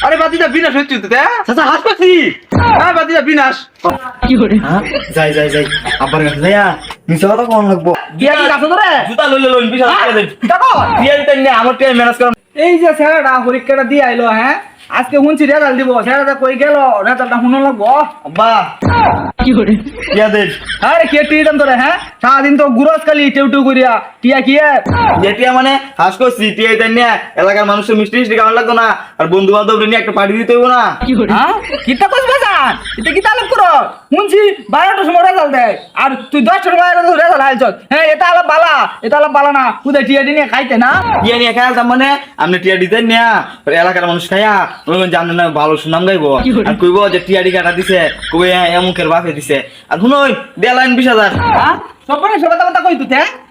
আরে বাতিদা বিনাশ হচ্ছে তো চাচা হাত পাচ্ছি। হ্যাঁ বাতিদা বিনাশ যাই যাই যাই আব্বার কাছে যাইয়া মিছা কথা কোন লাগবো। দিয়া কি কাছে ধরে জুতা লইলে লইন বিশাল টাকা দেন। দেখো দিয়া দিতেন না আমার টাইম ম্যানেজ করেন। এই যে ছেলেটা পরীক্ষাটা দিয়ে আইলো হ্যাঁ আজকে শুনছি রেজাল্ট দিব ছেলেটা কই গেল রেজাল্টটা শুনো লাগবো আব্বা দিয়া দেন। আরে কে টিয়ে দাম তোরে হ্যাঁ সারাদিন তো গুরস খালি টেউ টেউ করিয়া টিয়া কি যেটিয়া মানে হাস করছি টিয়া দিতেন না এলাকার মানুষের মিষ্টি মিষ্টি খাওয়ার লাগতো না আর বন্ধু বান্ধব নিয়ে একটা পার্টি দিতে হইব না। হ্যাঁ কিতা কইছ বাজান এটা কি তালব করো শুনছি 12টার সময় রেজাল্ট দেয় আর তুই 10টার সময় রেজাল্ট আইছ হ্যাঁ এটা আলাপ বালা না তুই টিয়া দিয়ে খাইতে না টিয়া নিয়ে খাইল তার মানে আপনি টিয়া দিতেন না এলাকার মানুষ খাইয়া বলবেন যে আপনার ভালো সুনাম গাইবো আর কইব যে টিয়াডি কাটা দিছে কবে এমুকের বাপে দিছে আর শুনুন দেলাইন 20,000। হ্যাঁ সবরে সবাই কথা কই তুই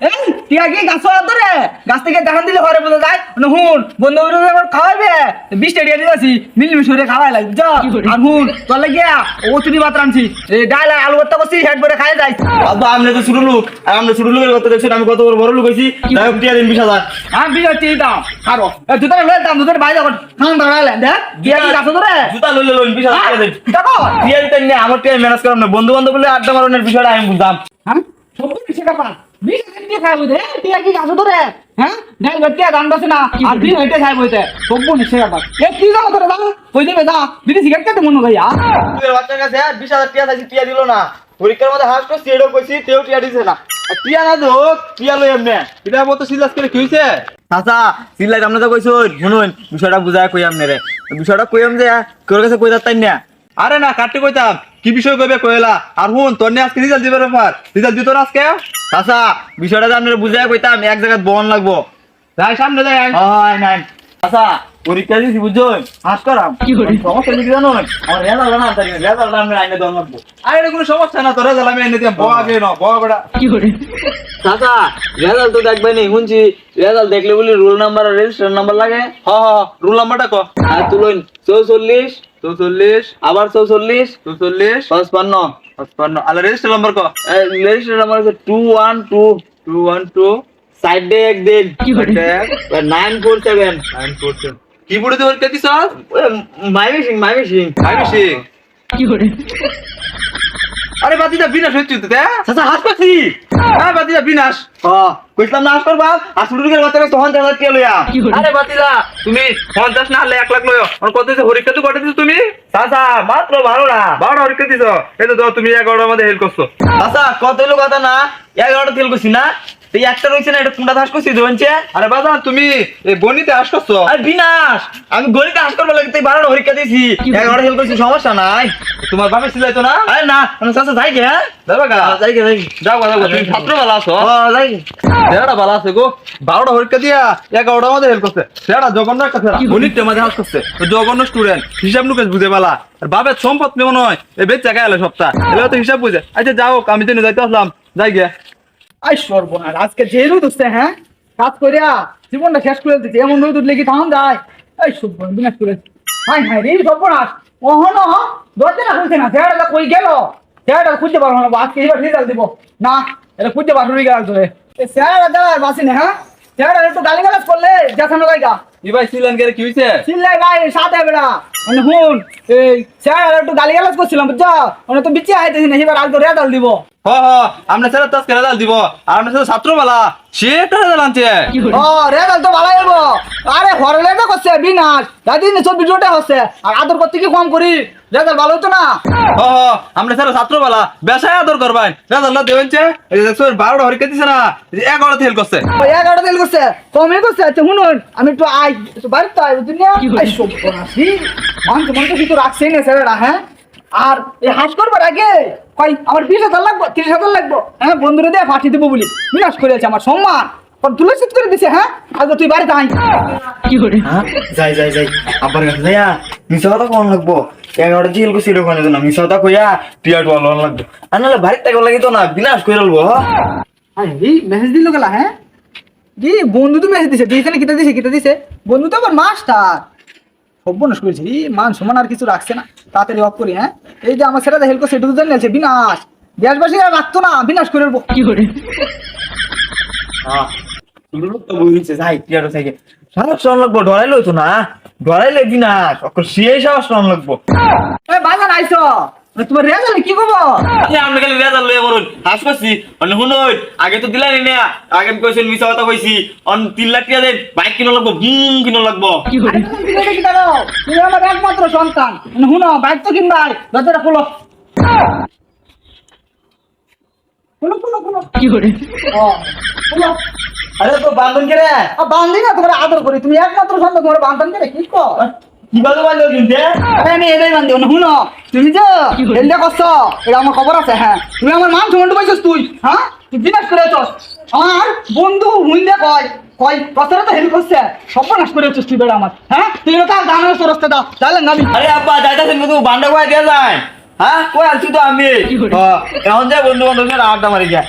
এই টিয়া কি গাছ ধরে গাছ থেকে দেখান দিলে ঘরে বোঝা যায় না হুন বন্ধু বান্ধব খাওয়াবে 20টা টিয়া দিয়েছি মিলমিশরে খাওয়াই লাগবে যা আর হুন চলে গিয়া ও চুরি ভাত রাঁধছি ডাল আর আলু ভর্তা করছি হেড ভরে খাই যাই আব্বা আপনি তো ছোট লোক আর আমরা ছোট লোকের কথা দেখছেন আমি কত বড় লোক হইছি যাই হোক টিয়া দিন 20,000। হ্যাঁ বিয়ে টিয়া দাও আরো দুটো লয়ে দাম দুটো বাইরে যখন খান দাঁড়ালেন দেখ টিয়া কি গাছ ধরে জুতা লইলে লইন 20,000 টাকা দেন। দেখো টিয়া দিতেন না আমার টাইম ম্যানেজ করেন না বন্ধু বান্ধব বলে আড্ডা মারনের বিষয়টা আমি বুঝলাম। হ্যাঁ সবরে সেটা পা বিয়ে দিয়ে খাইবো দে টিয়া কি গাছ ধরে হ্যাঁ ডাল ভর্তা দাম দছ না আর বিয়ে হইতে খাইবো হইতে সবরে সেটা পা এ কি দাও তোরা দাও কই দেবে দা বিড়ি সিগারেট খেতে মন ভাইয়া তুই বাচ্চার কাছে 20,000 টাকা চাইছি টিয়া দিল না পরীক্ষার মধ্যে হাস করছি এটাও কইছি তেও টিয়া দিছে না আর টিয়া না দোক টিয়া লই এমনে এটা মতো সিলাস করে কি হইছে চাচা সিল্লাই আপনি তো কইছো শুনুন বিষয়টা বুঝায় কই আমনে রে বিষয়টা কইম যে তোর কাছে কই যাতাই না। আরে না কাটতে কইতাম কি বিষয় কইবে কইলা আর হুন তোর নিয়ে আজকে রেজাল্ট দিবে ব্যাপার রেজাল্ট দিত না আজকে চাচা বিষয়টা যে আপনার বুঝায় কইতাম এক জায়গায় বন লাগবো। যাই সামনে যাই হয় নাই চাচা পরীক্ষা দিছি বুঝছেন হাস করাম সমস্যা কি জানো আমার রেজাল্ট না তাই রেজাল্ট আমরা আইনে দন লাগবো। আরে এটা কোনো সমস্যা না তোর রেজাল্ট আমি এনে দিলাম বড় আগে না বড় বড় চাচা রেজাল্ট তো দেখবে নি শুনছি রেজাল্ট দেখলে বলি রোল নাম্বার আর রেজিস্টার নাম্বার লাগে। রুল নাম্বারটা ক আর তুলুন 44 44 আবার 44 44 55 55 আলা রেজিস্টার নাম্বার ক রেজিস্টার নাম্বার হচ্ছে 212 212 সাইড ডে এক দিন 947 947 কি বলে তো পরীক্ষা দিছ মাইমি সিং আমি সিং আরে বাতিদা বিনাশ হচ্ছে তো চাচা হাস পাচ্ছি। হ্যাঁ বাতিদা বিনাশ কইলাম না হাস করবা আর ছোট লোকের কথা তখন দেখা কে লইয়া আরে বাতিদা তুমি 50 না হলে 1 লাখ লয়ো আর কত দিছে পরীক্ষা তো কত দিছো তুমি চাচা মাত্র 12টা 12 পরীক্ষা দিছো এই তো দাও তুমি 11টার মধ্যে হেল্প করছো চাচা কত হইলো কথা না 11টা তেল করছি না এই একটা রইছে না এটা কোনটা হাস করছি ধরছে আরে বাবা তুমি এই গণিতে আস করছো আর বিনাশ আমি গণিতে হাস করবার লাগে তাই 12টা পরীক্ষা দিছি 11টা তেল করছি সমস্যা নাই। তোমার বাপে ছিলাইতো না আরে না আমি চাচা যাই গে হ্যাঁ যাবা গা যাই গে যাও যাও তুমি ছাত্র ভালো আছো যাই সেটা ভালো আছে গো 12টা পরীক্ষা দিয়া 11টার মধ্যে হেল্প করছে সেটা জঘন্য একটা ফেরা গণিতের মধ্যে হাস করছে জঘন্য স্টুডেন্ট হিসাব নুকেশ বুঝে পালা আর বাপের সম্পদ মনে হয় এই বেচ জায়গায় এলো সপ্তাহ এগুলো তো হিসাব বুঝে আচ্ছা যাও আমি তো যাইতে আসলাম যাই গে আই সর্বনাশ আজকে যে রোদ উঠছে হ্যাঁ কাজ করিয়া জীবনটা শেষ করে দিচ্ছে এমন রোদ উঠলে কি থাম যায় এই সর্বনাশ বিনাশ করে হাই হাই রে সর্বনাশ ওহন দরজা না খুলছে না ছেলেটা কই গেল ছেলেটা খুঁজতে পারবো না আজকে এবার রেজাল্ট দিব না এটা খুঁজতে পারবো না গেল ধরে ছেলেটা দেওয়ার বাসি না হ্যাঁ ছেলেটা একটু গালিগালাজ করলে দেখানো গাইগা ই ভাই শ্রীলঙ্কার কি হইছে চিল্লাই গাই সাথে বেড়া মানে হুন এই ছেলেটা একটু গালিগালাজ করছিলাম বুঝছো মানে তো বিচে আইতেছি না এবার আজকে রেজাল্ট দিব আমরা স্যার তাস রেজাল্ট দিব আর আমরা স্যার ছাত্র বেলা সে একটা রেজাল্ট আনছে ও রেজাল্ট তো ভালো হইব আরে হরলে তো করছে বিনাশ দাদিন সব ভিডিওটা হচ্ছে আর আদর করতে কি কম করি রেজাল্ট ভালো হতো না আমরা স্যার ছাত্র বেলা বেসায় আদর করবেন রেজাল্ট দেবেনছে এই যে 12টা পরীক্ষা দিছে না 11টা ফেল করছে ওই 11টা তেল করছে কমে করছে আচ্ছা শুনুন আমি একটু আই একটু বাড়িতে আই বুঝলি আই সব করাছি মানুষ কিছু রাখছেই না ছেলেরা হ্যাঁ আর এই হাস করবার আগে কই আমার 20,000 লাগবে 30,000 লাগবে হ্যাঁ বন্ধুরা দিয়ে পাঠিয়ে দেবো বলি বিনাশ করেছে আমার সম্মান তুলসিত করে দিছে হ্যাঁ আজকে তুই বাড়িতে আই যাই যাই যাই আব্বার কাছে যাইয়া মিছা কথা কোন লাগবো 11টা জেল করছি ওখানে না মিছা কথা কইয়া টিয়ার বল লাগবো আর নাহলে বাড়ির টাকা লাগিত না বিনাশ করে লবো এই মেসেজ দিল গেলা হ্যাঁ জি বন্ধু তো মেসেজ দিছে দিয়েছে না কিটা দিছে বন্ধু তো আবার মাস্টার সর্বনাশ করেছে মান সমান আর কিছু রাখছে না তাড়াতাড়ি অফ করি হ্যাঁ এই যে আমার ছেলেটা হেল্প করছে এটুকু জানিয়েছে বিনাশ দেশবাসী আর রাখতো না বিনাশ করে দেবো হ্যাঁ যাই টিয়ার থেকে সাহস শোন লাগবো, ডরাইলো তো না, ডরাইলে দি না, সিয়ে সাহস শোন লাগবো। এই বাজার আইছো, তোমার রেজাল্ট কি খবর? আমি খালি রেজাল্ট লইয়া মরুন হাস করছি। মানে শুনুন, আগে তো দিলাই না, আগে কইছেন মিছা কথা কইছি। 3 লাখ টাকা দেন, বাইক কিনো লাগবো, কিনো লাগবো। আরে তুমি দিলে কি দাও? তুমি আমার একমাত্র সন্তান, শুনো বাইক তো কিনবাই, দরজাটা খোলো। খোলো খোলো খোলো। কি করে? খোলো। আরে তো বান্ধন কে রে? বান্ধি না, তোমার আদর করি, তুমি একমাত্র সন্তান, তোমার বান্ধন করে কি কর? কিভাবে বান্ধব কিনতে? আরে আমি এটাই বান্ধি, শুনো তুমি যে এলটা করছো, এটা আমার খবর আছে। হ্যাঁ, তুমি আমার মান সম্মান পাইছিস তুই, হ্যাঁ তুই বিনাশ করে আছিস। আমার বন্ধু হুইন্দা কয় কয় কথাটা তো হেল্প করছে, সর্বনাশ করে আছিস তুই বেড়া আমার। হ্যাঁ, তুই এটা গানের সরস্তে দাও, তাহলে না আমি আরে আব্বা যাইতাছেন কিন্তু বান্ডা কয়ে দিয়ে যায়। হ্যাঁ কই আছি তো আমি। এখন যাই বন্ধু বান্ধব আড্ডা মারি যায়।